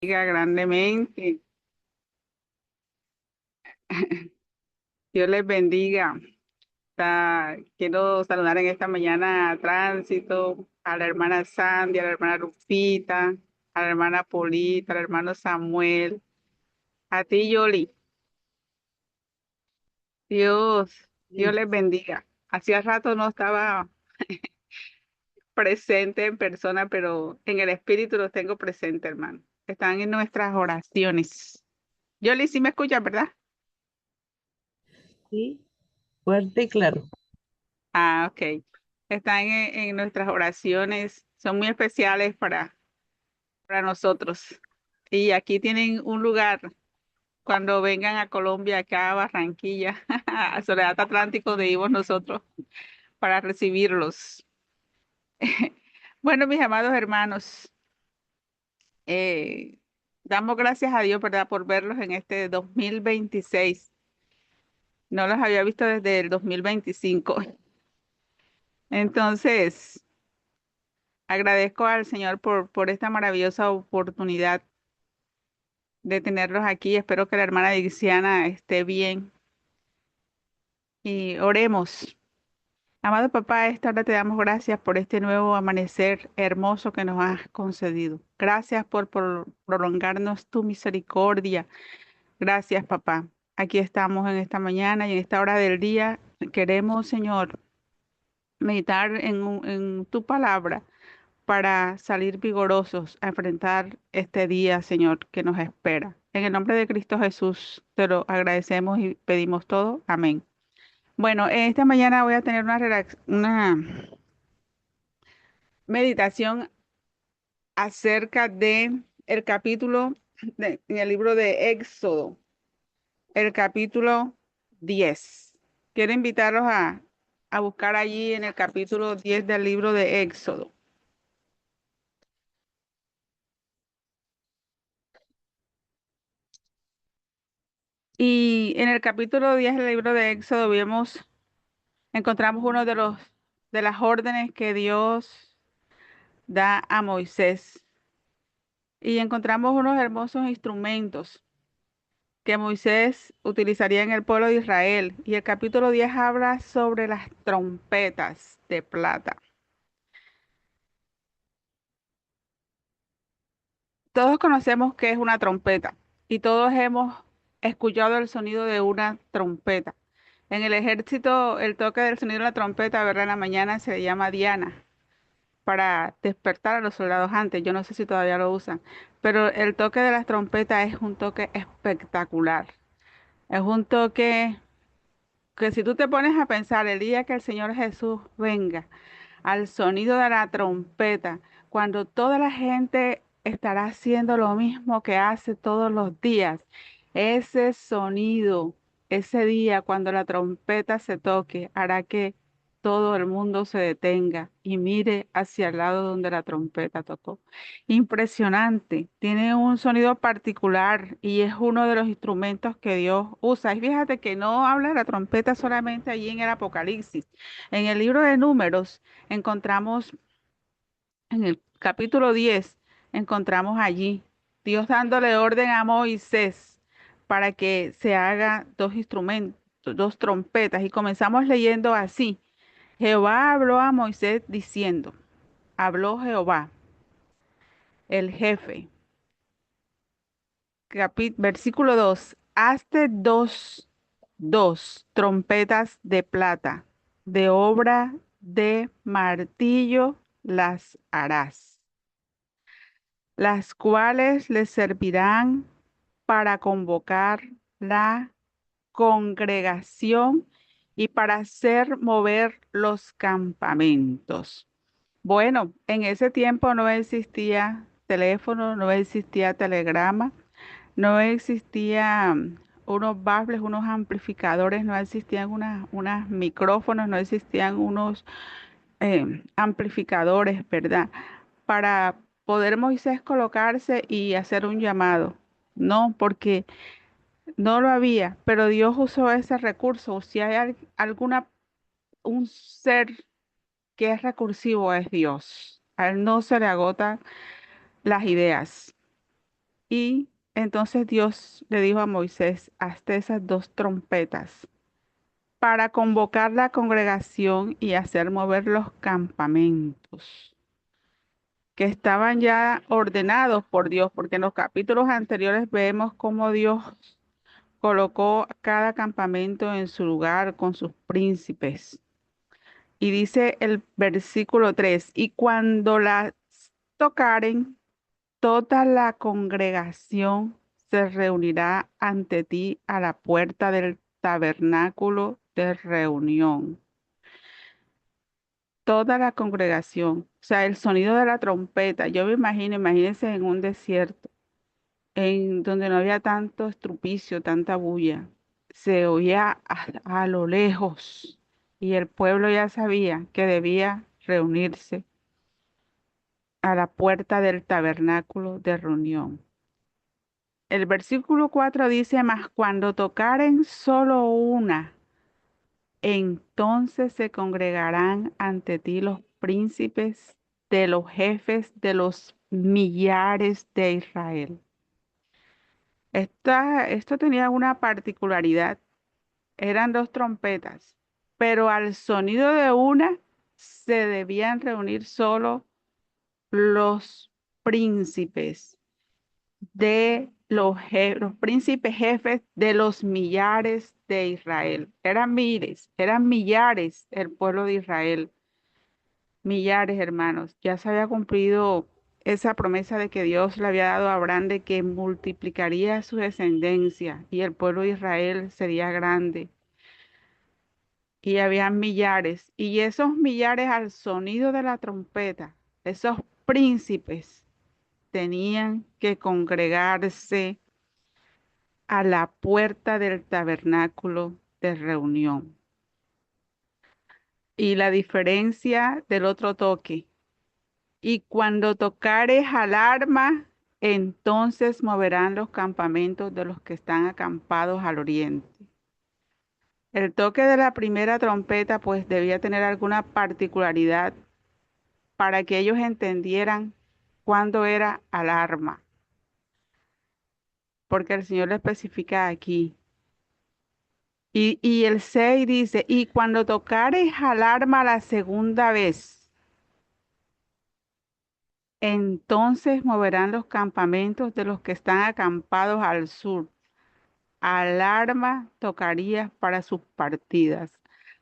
Bendiga grandemente. Dios les bendiga. Quiero saludar en esta mañana a Tránsito, a la hermana Sandy, a la hermana Rufita, a la hermana Polita, al hermano Samuel, a ti, Yoli. Dios, Dios Sí, les bendiga. Hacía rato no estaba presente en persona, pero en el espíritu los tengo presente, hermano. Están en nuestras oraciones. Yoli, sí me escuchas, ¿verdad? sí, fuerte y claro. Ah, ok. Están en nuestras oraciones, son muy especiales para nosotros. Y aquí tienen un lugar cuando vengan a Colombia, acá a Barranquilla, a Soledad Atlántico, de vivimos nosotros, para recibirlos. Bueno, mis amados hermanos, eh, damos gracias a Dios, ¿verdad?, por verlos en este 2026. No los había visto desde el 2025. Entonces, agradezco al Señor por esta maravillosa oportunidad de tenerlos aquí. Espero que la hermana Diciana esté bien y oremos. Amado papá, a esta hora te damos gracias por este nuevo amanecer hermoso que nos has concedido. Gracias por prolongarnos tu misericordia. Gracias, papá. Aquí estamos en esta mañana y en esta hora del día. Queremos, Señor, meditar en tu palabra para salir vigorosos a enfrentar este día, Señor, que nos espera. En el nombre de Cristo Jesús te lo agradecemos y pedimos todo. Amén. Bueno, esta mañana voy a tener una meditación acerca de el capítulo en el libro de Éxodo, el capítulo 10. Quiero invitarlos a buscar allí en el capítulo 10 del libro de Éxodo. Y en el capítulo 10 del libro de Éxodo encontramos uno de las órdenes que Dios da a Moisés. Y encontramos unos hermosos instrumentos que Moisés utilizaría en el pueblo de Israel. Y el capítulo 10 habla sobre las trompetas de plata. Todos conocemos qué es una trompeta y todos hemos escuchado el sonido de una trompeta. En el ejército, el toque del sonido de la trompeta, ¿verdad? En la mañana se le llama Diana para despertar a los soldados antes. Yo no sé si todavía lo usan, pero el toque de las trompetas es un toque espectacular. Es un toque que si tú te pones a pensar el día que el Señor Jesús venga, al sonido de la trompeta, cuando toda la gente estará haciendo lo mismo que hace todos los días, ese sonido, ese día cuando la trompeta se toque, hará que todo el mundo se detenga y mire hacia el lado donde la trompeta tocó. Impresionante, tiene un sonido particular y es uno de los instrumentos que Dios usa. Y fíjate que no habla de la trompeta solamente allí en el Apocalipsis. En el libro de Números encontramos, en el capítulo 10 encontramos allí Dios dándole orden a Moisés para que se haga dos instrumentos, dos trompetas. Y comenzamos leyendo así. Jehová habló a Moisés diciendo, habló Jehová, el jefe. Versículo 2. Hazte dos trompetas de plata, de obra de martillo las harás, las cuales les servirán para convocar la congregación y para hacer mover los campamentos. Bueno, en ese tiempo no existía teléfono, no existía telegrama, no existían unos baffles, unos amplificadores, no existían unas micrófonos, no existían unos amplificadores, ¿verdad? Para poder Moisés colocarse y hacer un llamado. No, porque no lo había, pero Dios usó ese recurso. Si hay un ser que es recursivo, es Dios. A él no se le agotan las ideas. Y entonces Dios le dijo a Moisés, hazte esas dos trompetas para convocar la congregación y hacer mover los campamentos que estaban ya ordenados por Dios, porque en los capítulos anteriores vemos cómo Dios colocó cada campamento en su lugar con sus príncipes. Y dice el versículo 3: y cuando las tocaren, toda la congregación se reunirá ante ti a la puerta del tabernáculo de reunión. Toda la congregación, o sea, el sonido de la trompeta. Yo me imagino, imagínense en un desierto, en donde no había tanto estrupicio, tanta bulla. Se oía a lo lejos y el pueblo ya sabía que debía reunirse a la puerta del tabernáculo de reunión. El versículo 4 dice, mas cuando tocaren solo una, entonces se congregarán ante ti los príncipes de los jefes de los millares de Israel. Esto tenía una particularidad, eran dos trompetas, pero al sonido de una se debían reunir solo los príncipes los príncipes jefes de los millares de Israel. Eran miles, eran millares el pueblo de Israel. Millares, hermanos. Ya se había cumplido esa promesa de que Dios le había dado a Abraham de que multiplicaría su descendencia y el pueblo de Israel sería grande. Y había millares. Y esos millares al sonido de la trompeta, esos príncipes tenían que congregarse a la puerta del tabernáculo de reunión. Y la diferencia del otro toque. Y cuando tocares alarma, entonces moverán los campamentos de los que están acampados al oriente. El toque de la primera trompeta pues debía tener alguna particularidad para que ellos entendieran cuándo era alarma, porque el Señor le especifica aquí. Y el 6 dice, y cuando tocares alarma la segunda vez, entonces moverán los campamentos de los que están acampados al sur. Alarma tocaría para sus partidas.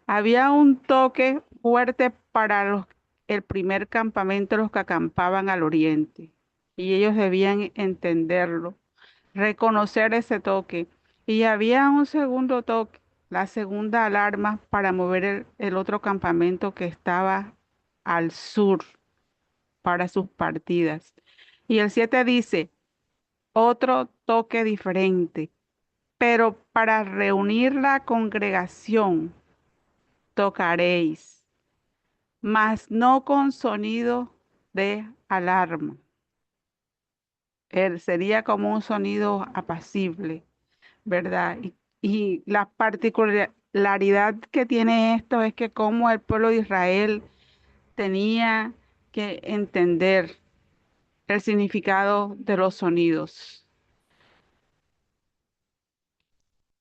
Había un toque fuerte para el primer campamento, los que acampaban al oriente, y ellos debían entenderlo, reconocer ese toque. Y había un segundo toque, la segunda alarma para mover el otro campamento que estaba al sur para sus partidas. Y el 7 dice, otro toque diferente, pero para reunir la congregación tocaréis, mas no con sonido de alarma. Sería como un sonido apacible, ¿verdad? Y la particularidad que tiene esto es que como el pueblo de Israel tenía que entender el significado de los sonidos.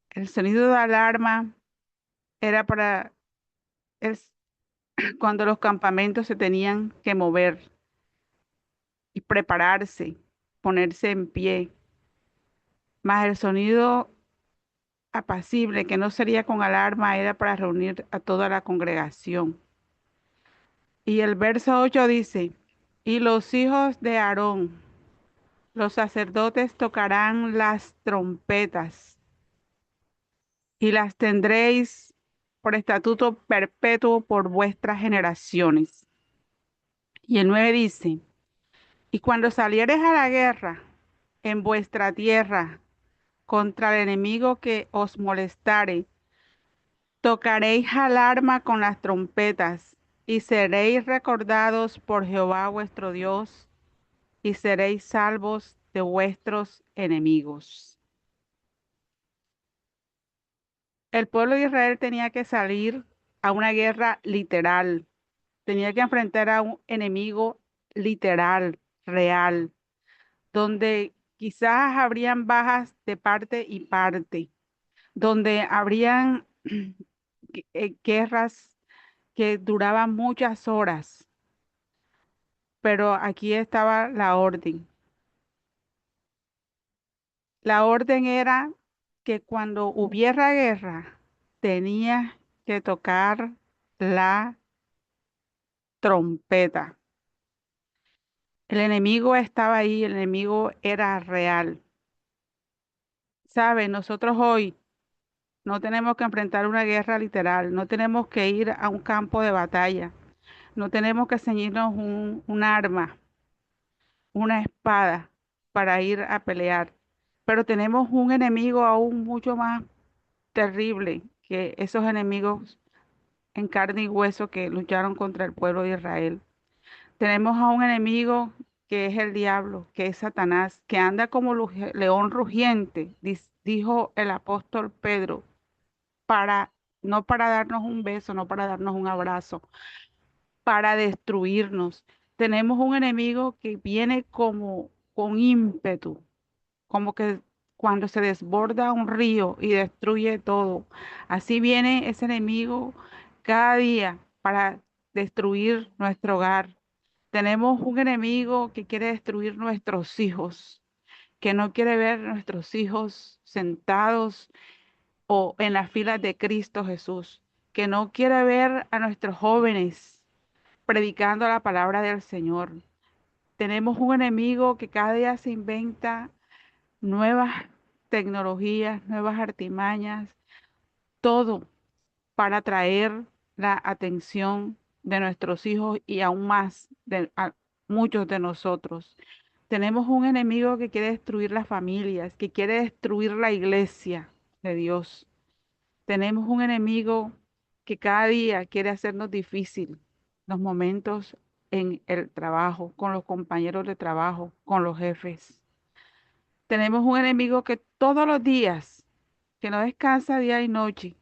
El sonido de alarma era para es cuando los campamentos se tenían que mover y prepararse, ponerse en pie, más el sonido apacible, que no sería con alarma, era para reunir a toda la congregación. Y el verso 8 dice, y los hijos de Aarón, los sacerdotes tocarán las trompetas y las tendréis por estatuto perpetuo por vuestras generaciones. Y el 9 dice, y cuando saliereis a la guerra en vuestra tierra contra el enemigo que os molestare, tocaréis alarma con las trompetas y seréis recordados por Jehová vuestro Dios y seréis salvos de vuestros enemigos. El pueblo de Israel tenía que salir a una guerra literal, tenía que enfrentar a un enemigo literal, real, donde quizás habrían bajas de parte y parte, donde habrían guerras que duraban muchas horas, pero aquí estaba la orden. La orden era que cuando hubiera guerra, tenía que tocar la trompeta. El enemigo estaba ahí, el enemigo era real. ¿Sabe? Nosotros hoy no tenemos que enfrentar una guerra literal, no tenemos que ir a un campo de batalla, no tenemos que ceñirnos un arma, una espada para ir a pelear, pero tenemos un enemigo aún mucho más terrible que esos enemigos en carne y hueso que lucharon contra el pueblo de Israel. Tenemos a un enemigo que es el diablo, que es Satanás, que anda como león rugiente, dijo el apóstol Pedro, para no para darnos un beso, no para darnos un abrazo, para destruirnos. Tenemos un enemigo que viene como con ímpetu, como que cuando se desborda un río y destruye todo. Así viene ese enemigo cada día para destruir nuestro hogar. Tenemos un enemigo que quiere destruir nuestros hijos, que no quiere ver a nuestros hijos sentados o en las filas de Cristo Jesús, que no quiere ver a nuestros jóvenes predicando la palabra del Señor. Tenemos un enemigo que cada día se inventa nuevas tecnologías, nuevas artimañas, todo para atraer la atención de nuestros hijos y aún más de muchos de nosotros. Tenemos un enemigo que quiere destruir las familias, que quiere destruir la iglesia de Dios. Tenemos un enemigo que cada día quiere hacernos difícil los momentos en el trabajo, con los compañeros de trabajo, con los jefes. Tenemos un enemigo que todos los días, que no descansa día y noche,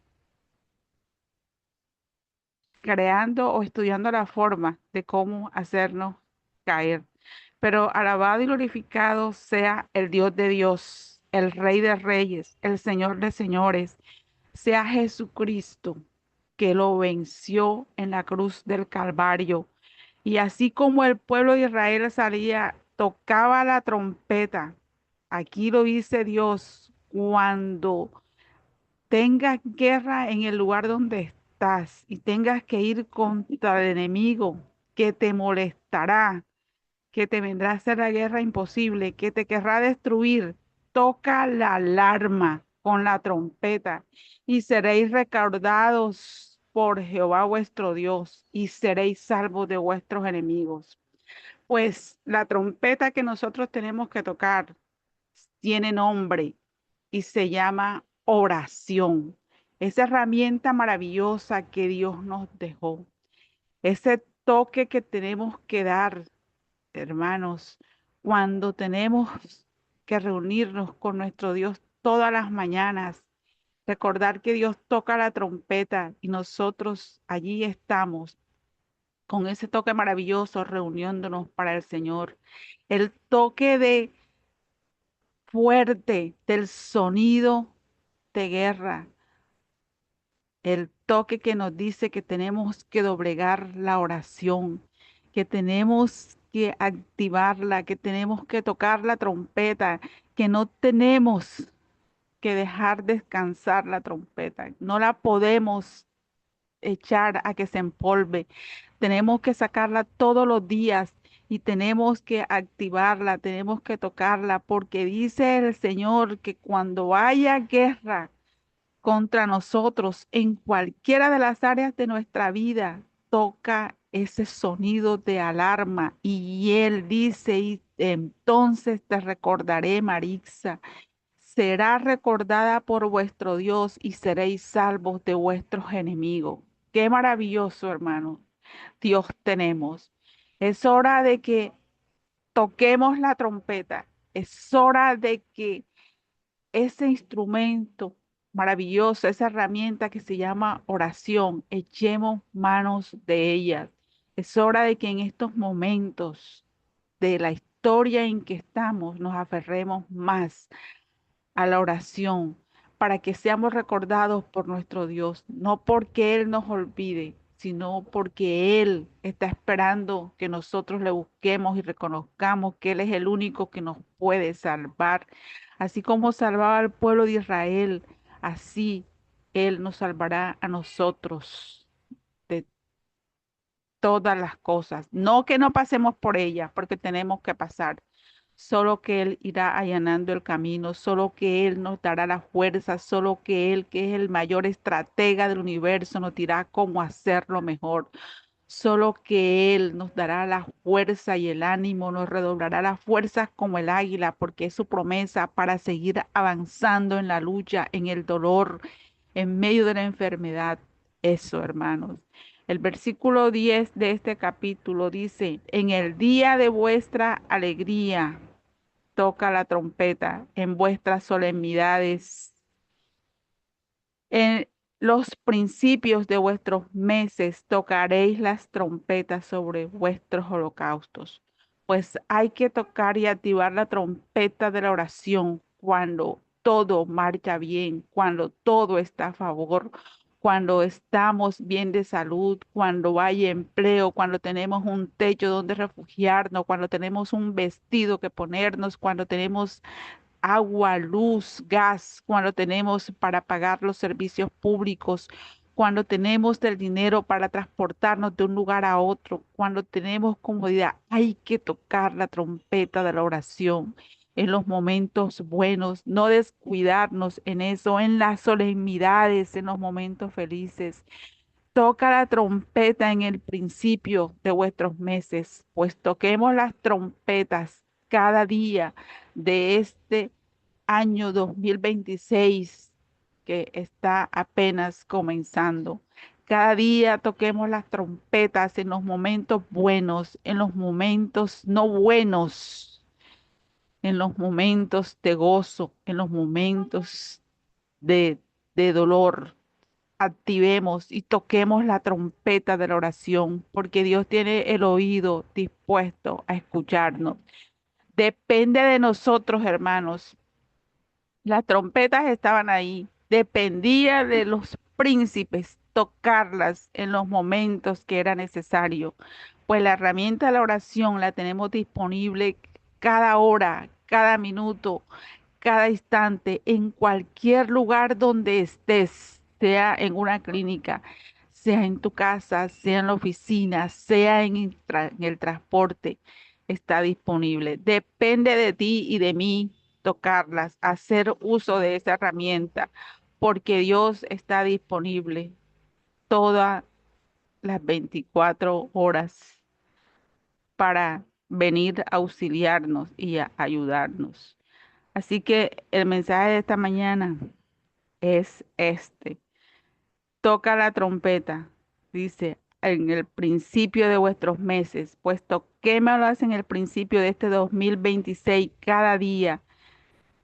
creando o estudiando la forma de cómo hacernos caer. Pero alabado y glorificado sea el Dios de Dios, el Rey de Reyes, el Señor de Señores, sea Jesucristo, que lo venció en la cruz del Calvario. Y así como el pueblo de Israel salía, tocaba la trompeta. Aquí lo dice Dios, cuando tengas guerra en el lugar donde estás y tengas que ir contra el enemigo que te molestará, que te vendrá a hacer la guerra imposible, que te querrá destruir, toca la alarma con la trompeta y seréis recordados por Jehová vuestro Dios y seréis salvos de vuestros enemigos. Pues la trompeta que nosotros tenemos que tocar tiene nombre y se llama oración. Esa herramienta maravillosa que Dios nos dejó. Ese toque que tenemos que dar, hermanos, cuando tenemos que reunirnos con nuestro Dios todas las mañanas, recordar que Dios toca la trompeta y nosotros allí estamos con ese toque maravilloso reuniéndonos para el Señor. El toque de fuerte del sonido de guerra, el toque que nos dice que tenemos que doblegar la oración, que tenemos que activarla, que tenemos que tocar la trompeta, que no tenemos que dejar descansar la trompeta, no la podemos echar a que se empolve, tenemos que sacarla todos los días y tenemos que activarla, tenemos que tocarla, porque dice el Señor que cuando haya guerra, contra nosotros en cualquiera de las áreas de nuestra vida, toca ese sonido de alarma y Él dice, y entonces te recordaré, Marixa, será recordada por vuestro Dios y seréis salvos de vuestros enemigos. Qué maravilloso, hermano. Dios tenemos. Es hora de que toquemos la trompeta. Es hora de que ese instrumento maravilloso, esa herramienta que se llama oración, echemos manos de ella. Es hora de que en estos momentos de la historia en que estamos nos aferremos más a la oración para que seamos recordados por nuestro Dios, no porque Él nos olvide, sino porque Él está esperando que nosotros le busquemos y reconozcamos que Él es el único que nos puede salvar. Así como salvaba al pueblo de Israel, así Él nos salvará a nosotros de todas las cosas. No que no pasemos por ellas, porque tenemos que pasar, solo que Él irá allanando el camino, solo que Él nos dará la fuerza, solo que Él, que es el mayor estratega del universo, nos dirá cómo hacerlo mejor. Solo que Él nos dará la fuerza y el ánimo, nos redoblará las fuerzas como el águila, porque es su promesa para seguir avanzando en la lucha, en el dolor, en medio de la enfermedad. Eso, hermanos. El versículo 10 de este capítulo dice, en el día de vuestra alegría, toca la trompeta en vuestras solemnidades, en los principios de vuestros meses tocaréis las trompetas sobre vuestros holocaustos. Pues hay que tocar y activar la trompeta de la oración cuando todo marcha bien, cuando todo está a favor, cuando estamos bien de salud, cuando hay empleo, cuando tenemos un techo donde refugiarnos, cuando tenemos un vestido que ponernos, cuando tenemos agua, luz, gas, cuando tenemos para pagar los servicios públicos, cuando tenemos el dinero para transportarnos de un lugar a otro, cuando tenemos comodidad, hay que tocar la trompeta de la oración en los momentos buenos, no descuidarnos en eso, en las solemnidades, en los momentos felices. Toca la trompeta en el principio de vuestros meses, pues toquemos las trompetas cada día de este año 2026 que está apenas comenzando. Cada día toquemos las trompetas en los momentos buenos, en los momentos no buenos, en los momentos de gozo, en los momentos de, de dolor. Activemos y toquemos la trompeta de la oración, porque Dios tiene el oído dispuesto a escucharnos. Depende de nosotros, hermanos. Las trompetas estaban ahí. Dependía de los príncipes tocarlas en los momentos que era necesario. Pues la herramienta de la oración la tenemos disponible cada hora, cada minuto, cada instante, en cualquier lugar donde estés, sea en una clínica, sea en tu casa, sea en la oficina, sea en el transporte, está disponible. Depende de ti y de mí tocarlas, hacer uso de esa herramienta, porque Dios está disponible todas las 24 horas para venir a auxiliarnos y a ayudarnos. Así que el mensaje de esta mañana es este. Toca la trompeta, dice, en el principio de vuestros meses, puesto que me hablas en el principio de este 2026 cada día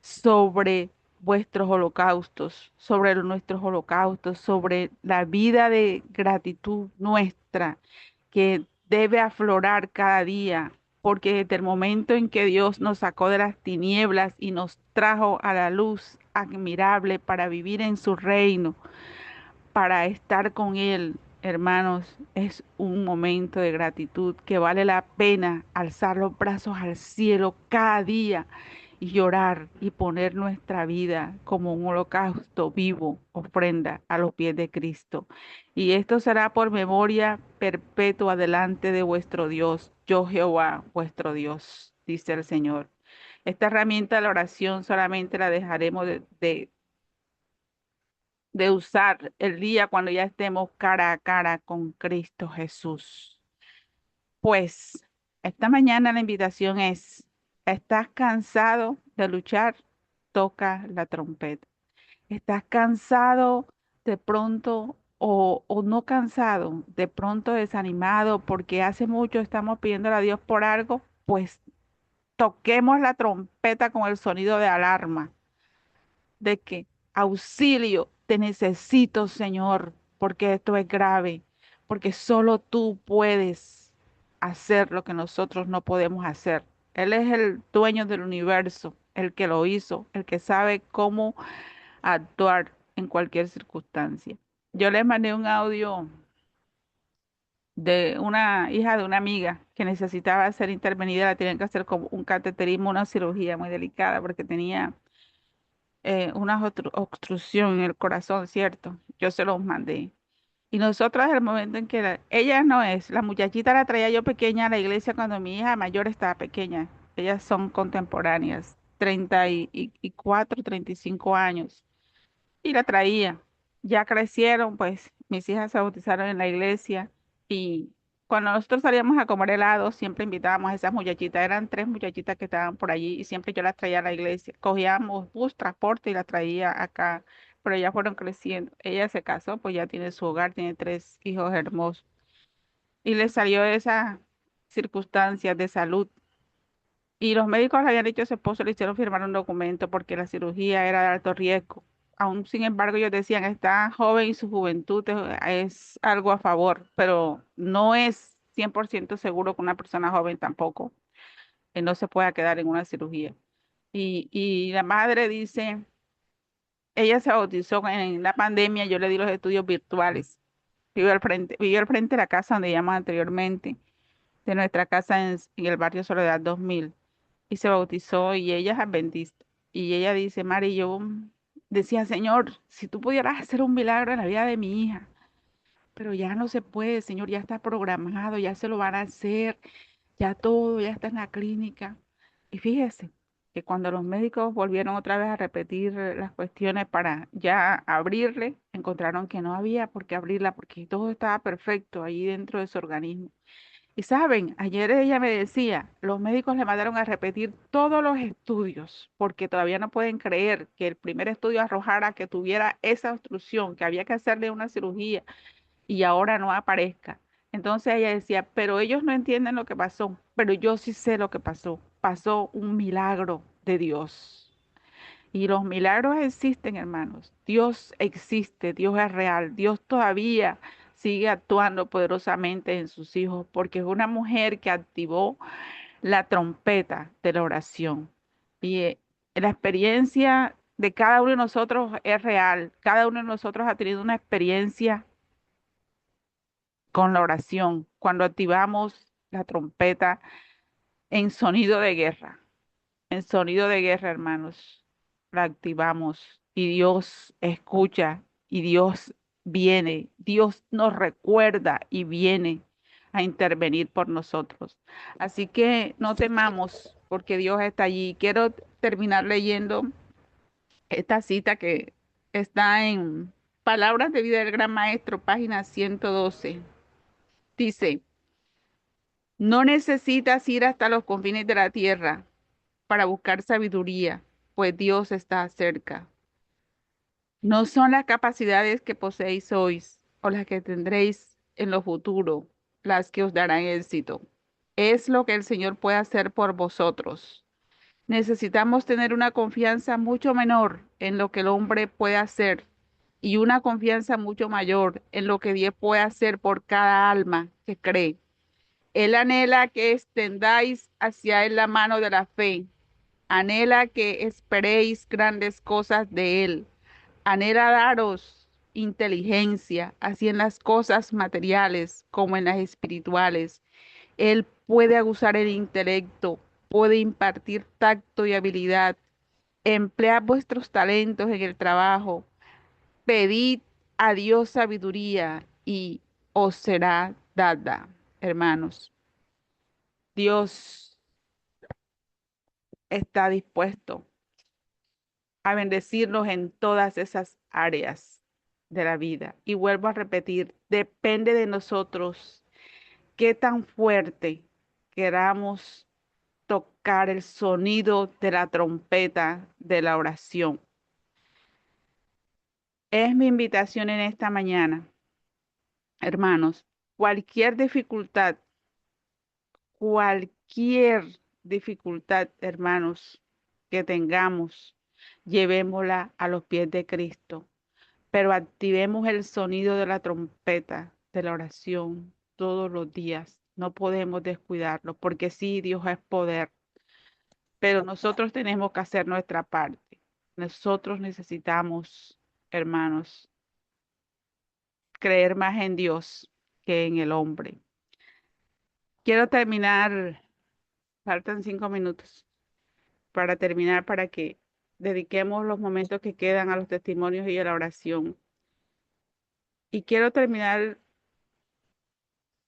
sobre vuestros holocaustos, sobre nuestros holocaustos, sobre la vida de gratitud nuestra que debe aflorar cada día, porque desde el momento en que Dios nos sacó de las tinieblas y nos trajo a la luz admirable para vivir en su reino, para estar con Él, hermanos, es un momento de gratitud que vale la pena alzar los brazos al cielo cada día y llorar y poner nuestra vida como un holocausto vivo, ofrenda a los pies de Cristo. Y esto será por memoria perpetua delante de vuestro Dios, yo Jehová, vuestro Dios, dice el Señor. Esta herramienta de la oración solamente la dejaremos de usar el día cuando ya estemos cara a cara con Cristo Jesús. Pues esta mañana la invitación es, ¿estás cansado de luchar? Toca la trompeta. ¿Estás cansado de pronto o no cansado, de pronto desanimado porque hace mucho estamos pidiendo a Dios por algo? Pues toquemos la trompeta con el sonido de alarma de que auxilio, te necesito, Señor, porque esto es grave, porque solo tú puedes hacer lo que nosotros no podemos hacer. Él es el dueño del universo, el que lo hizo, el que sabe cómo actuar en cualquier circunstancia. Yo le mandé un audio de una hija de una amiga que necesitaba ser intervenida, la tenían que hacer como un cateterismo, una cirugía muy delicada porque tenía una obstrucción en el corazón, ¿cierto? Yo se los mandé. Y nosotras, el momento en que ella no es, la muchachita la traía yo pequeña a la iglesia cuando mi hija mayor estaba pequeña. Ellas son contemporáneas, 34, 35 años. Y la traía. Ya crecieron, pues mis hijas se bautizaron en la iglesia y cuando nosotros salíamos a comer helado, siempre invitábamos a esas muchachitas. Eran tres muchachitas que estaban por allí y siempre yo las traía a la iglesia. Cogíamos bus, transporte y las traía acá, pero ya fueron creciendo. Ella se casó, pues ya tiene su hogar, tiene tres hijos hermosos y le salió esa circunstancia de salud y los médicos le habían dicho a su esposo, le hicieron firmar un documento porque la cirugía era de alto riesgo. Aún sin embargo, ellos decían, está joven y su juventud es algo a favor, pero no es 100% seguro que una persona joven tampoco no se pueda quedar en una cirugía. Y la madre dice, ella se bautizó en la pandemia, yo le di los estudios virtuales. Vivió al frente de la casa donde llamamos anteriormente, de nuestra casa en el barrio Soledad 2000 y se bautizó y ella es adventista. Y ella dice, Mari, yo decía, Señor, si tú pudieras hacer un milagro en la vida de mi hija, pero ya no se puede, Señor, ya está programado, ya se lo van a hacer, ya todo, ya está en la clínica. Y fíjese que cuando los médicos volvieron otra vez a repetir las cuestiones para ya abrirle, encontraron que no había por qué abrirla porque todo estaba perfecto ahí dentro de su organismo. Y saben, ayer ella me decía, los médicos le mandaron a repetir todos los estudios porque todavía no pueden creer que el primer estudio arrojara que tuviera esa obstrucción, que había que hacerle una cirugía y ahora no aparezca. Entonces ella decía, pero ellos no entienden lo que pasó, pero yo sí sé lo que pasó. Pasó un milagro de Dios. Y los milagros existen, hermanos. Dios existe, Dios es real, Dios todavía sigue actuando poderosamente en sus hijos, porque es una mujer que activó la trompeta de la oración. Y la experiencia de cada uno de nosotros es real. Cada uno de nosotros ha tenido una experiencia con la oración cuando activamos la trompeta en sonido de guerra. En sonido de guerra, hermanos, la activamos y Dios escucha y Dios viene, Dios nos recuerda y viene a intervenir por nosotros. Así que no temamos porque Dios está allí. Quiero terminar leyendo esta cita que está en Palabras de Vida del Gran Maestro, página 112. Dice, no necesitas ir hasta los confines de la tierra para buscar sabiduría, pues Dios está cerca. No son las capacidades que poseéis hoy o las que tendréis en lo futuro las que os darán éxito. Es lo que el Señor puede hacer por vosotros. Necesitamos tener una confianza mucho menor en lo que el hombre puede hacer y una confianza mucho mayor en lo que Dios puede hacer por cada alma que cree. Él anhela que extendáis hacia Él la mano de la fe. Anhela que esperéis grandes cosas de Él. Anhela daros inteligencia, así en las cosas materiales como en las espirituales. Él puede aguzar el intelecto, puede impartir tacto y habilidad. Emplead vuestros talentos en el trabajo. Pedid a Dios sabiduría y os será dada, hermanos. Dios está dispuesto a bendecirnos en todas esas áreas de la vida. Y vuelvo a repetir, depende de nosotros qué tan fuerte queramos tocar el sonido de la trompeta de la oración. Es mi invitación en esta mañana, hermanos, cualquier dificultad, cualquier dificultad, hermanos, que tengamos, llevémosla a los pies de Cristo, pero activemos el sonido de la trompeta de la oración todos los días. No podemos descuidarlo, porque sí, Dios es poder. pero nosotros tenemos que hacer nuestra parte. Nosotros necesitamos, hermanos, creer más en Dios que en el hombre. Quiero terminar, faltan 5 minutos para terminar, para que dediquemos los momentos que quedan a los testimonios y a la oración. Y quiero terminar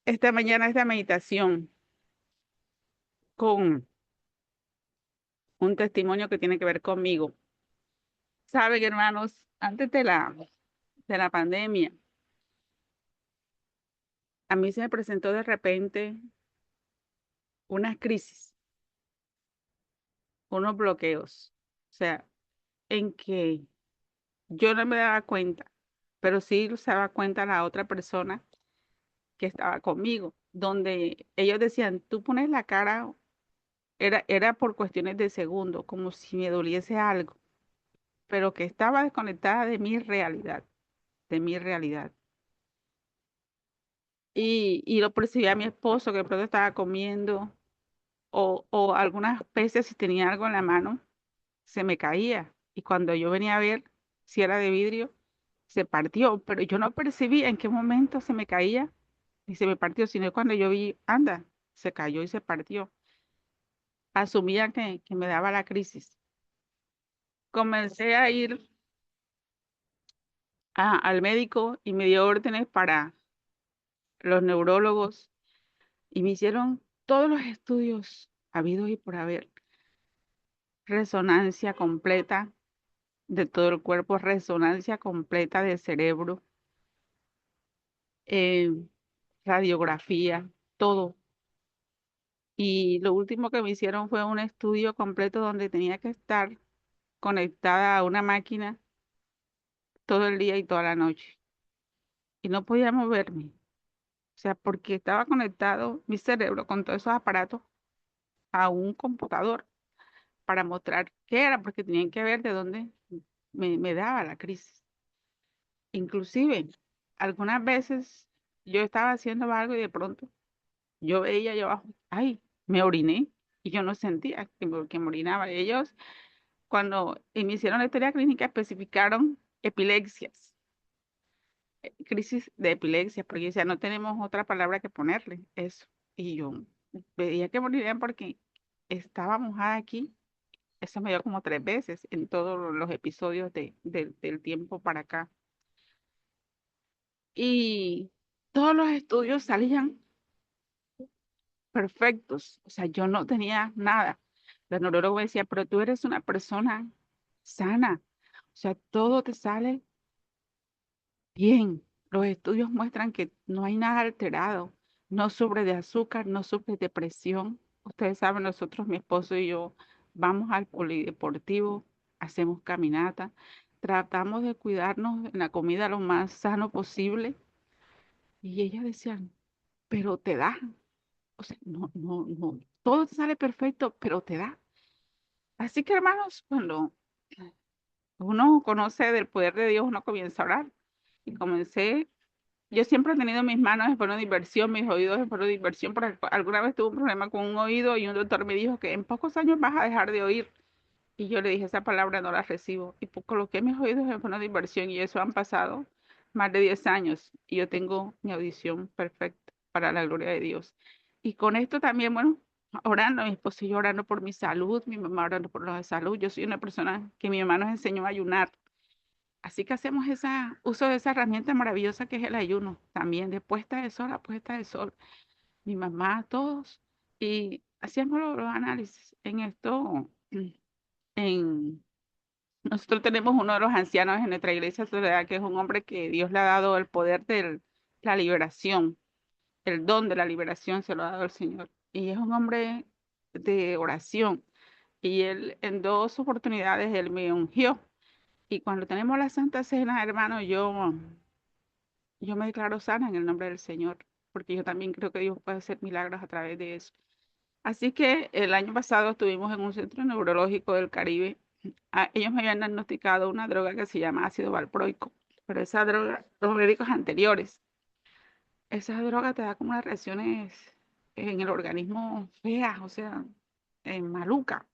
esta mañana esta meditación con un testimonio que tiene que ver conmigo. Saben, hermanos, antes de la pandemia, a mí se me presentó de repente una crisis, unos bloqueos, o sea, en que yo no me daba cuenta, pero sí se daba cuenta la otra persona que estaba conmigo, donde ellos decían, tú pones la cara, era por cuestiones de segundo, como si me doliese algo, pero que estaba desconectada de mi realidad. Y lo percibía a mi esposo que de pronto estaba comiendo, o algunas veces si tenía algo en la mano, se me caía. Y cuando yo venía a ver si era de vidrio, se partió, pero yo no percibí en qué momento se me caía y se me partió, sino cuando yo vi, anda, se cayó y se partió. Asumía que me daba la crisis. Comencé a ir al médico y me dio órdenes para los neurólogos y me hicieron todos los estudios habidos y por haber. Resonancia completa de todo el cuerpo, resonancia completa del cerebro, eh, radiografía, todo. Y lo último que me hicieron fue un estudio completo donde tenía que estar conectada a una máquina todo el día y toda la noche. Y no podía moverme. O sea, porque estaba conectado mi cerebro con todos esos aparatos a un computador para mostrar qué era, porque tenían que ver de dónde me daba la crisis. Inclusive, algunas veces yo estaba haciendo algo y de pronto yo veía yo abajo, ay, me oriné y yo no sentía que me orinaba. Ellos, cuando me hicieron la historia clínica, especificaron epilepsias, crisis de epilepsia, porque decía, no tenemos otra palabra que ponerle eso. Y yo veía que morirían porque estaba mojada aquí. Eso me dio como 3 veces en todos los episodios del tiempo para acá. Y todos los estudios salían perfectos. O sea, yo no tenía nada. La neuróloga me decía, pero tú eres una persona sana. O sea, todo te sale bien. Los estudios muestran que no hay nada alterado. No sufre de azúcar, no sufre de presión. Ustedes saben, nosotros, mi esposo y yo, vamos al polideportivo, hacemos caminata, tratamos de cuidarnos en la comida lo más sano posible. Y ellas decían, pero te da. O sea, no, no, no, todo te sale perfecto, pero te da. Así que, hermanos, cuando uno conoce del poder de Dios, uno comienza a orar. Y comencé, yo siempre he tenido mis manos en forma de inversión, mis oídos en forma de inversión, porque alguna vez tuve un problema con un oído y un doctor me dijo que en pocos años vas a dejar de oír. Y yo le dije, esa palabra no la recibo. Y pues coloqué mis oídos en forma de inversión y eso han pasado más de 10 años. Y yo tengo mi audición perfecta para la gloria de Dios. Y con esto también, bueno, orando, mi esposo y yo orando por mi salud, mi mamá orando por la salud. Yo soy una persona que mi mamá nos enseñó a ayunar. Así que hacemos uso de esa herramienta maravillosa que es el ayuno. También de puesta de sol a puesta de sol. Mi mamá, todos. Y hacíamos los análisis en esto. En, Nosotros tenemos uno de los ancianos en nuestra iglesia, Soledad, que es un hombre que Dios le ha dado el poder de la liberación, el don de la liberación se lo ha dado el Señor. Y es un hombre de oración. Y él en 2 oportunidades él me ungió. Y cuando tenemos la Santa Cena, hermano, yo me declaro sana en el nombre del Señor, porque yo también creo que Dios puede hacer milagros a través de eso. Así que el año pasado estuvimos en un centro neurológico del Caribe. Ellos me habían diagnosticado una droga que se llama ácido valproico, pero esa droga, los médicos anteriores, esa droga te da como unas reacciones en el organismo feas, o sea, maluca.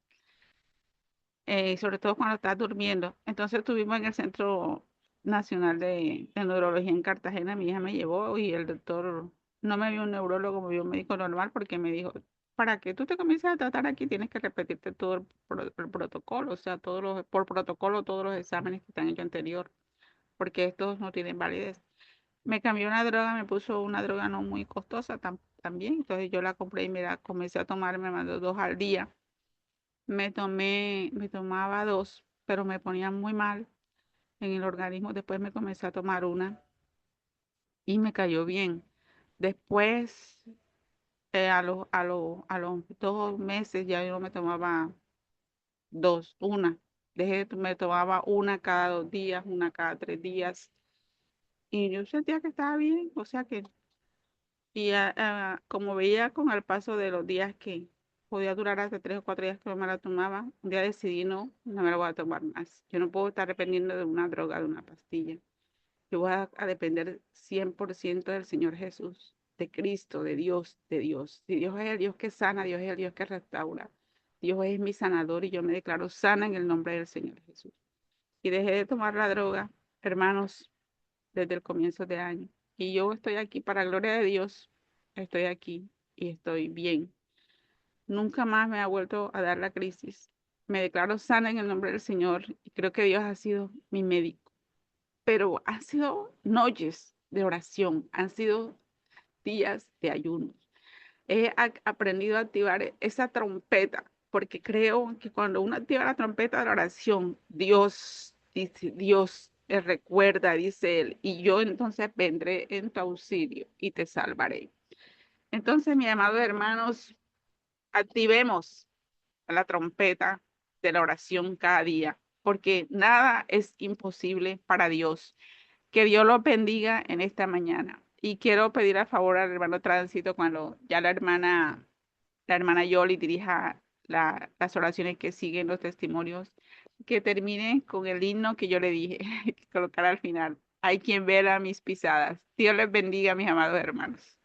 sobre todo cuando estás durmiendo. Entonces estuvimos en el Centro Nacional de Neurología en Cartagena, mi hija me llevó y el doctor no me vio un neurólogo, me vio un médico normal porque me dijo, para que tú te comiences a tratar aquí tienes que repetirte todo el protocolo, o sea, por protocolo todos los exámenes que te han hecho anterior, porque estos no tienen validez. Me cambió una droga, me puso una droga no muy costosa también, entonces yo la compré y me la comencé a tomar, me mandó 2 al día. Me tomaba dos, pero me ponía muy mal en el organismo. Después me comencé a tomar una y me cayó bien. Después, a los 2 meses ya yo no me tomaba dos, una. Me tomaba una cada 2 días, una cada 3 días. Y yo sentía que estaba bien, o sea que, y como veía con el paso de los días que podía durar hasta 3 o 4 días que no me la tomaba, un día decidí no me la voy a tomar más. Yo no puedo estar dependiendo de una droga, de una pastilla. Yo voy a depender 100% del Señor Jesús, de Cristo, de Dios, de Dios. Si Dios es el Dios que sana, Dios es el Dios que restaura. Dios es mi sanador y yo me declaro sana en el nombre del Señor Jesús. Y dejé de tomar la droga, hermanos, desde el comienzo de año. Y yo estoy aquí para gloria de Dios. Estoy aquí y estoy bien. Nunca más me ha vuelto a dar la crisis. Me declaro sana en el nombre del Señor y creo que Dios ha sido mi médico. Pero han sido noches de oración, han sido días de ayuno. He aprendido a activar esa trompeta, porque creo que cuando uno activa la trompeta de la oración, Dios dice, Dios te recuerda, dice Él, y yo entonces vendré en tu auxilio y te salvaré. Entonces, mis amados hermanos, activemos la trompeta de la oración cada día, porque nada es imposible para Dios. Que Dios los bendiga en esta mañana. Y quiero pedir a favor al hermano Tránsito cuando ya la hermana Yoli dirija las oraciones que siguen los testimonios, que termine con el himno que yo le dije, que colocar al final. Hay quien vela mis pisadas. Dios les bendiga, mis amados hermanos.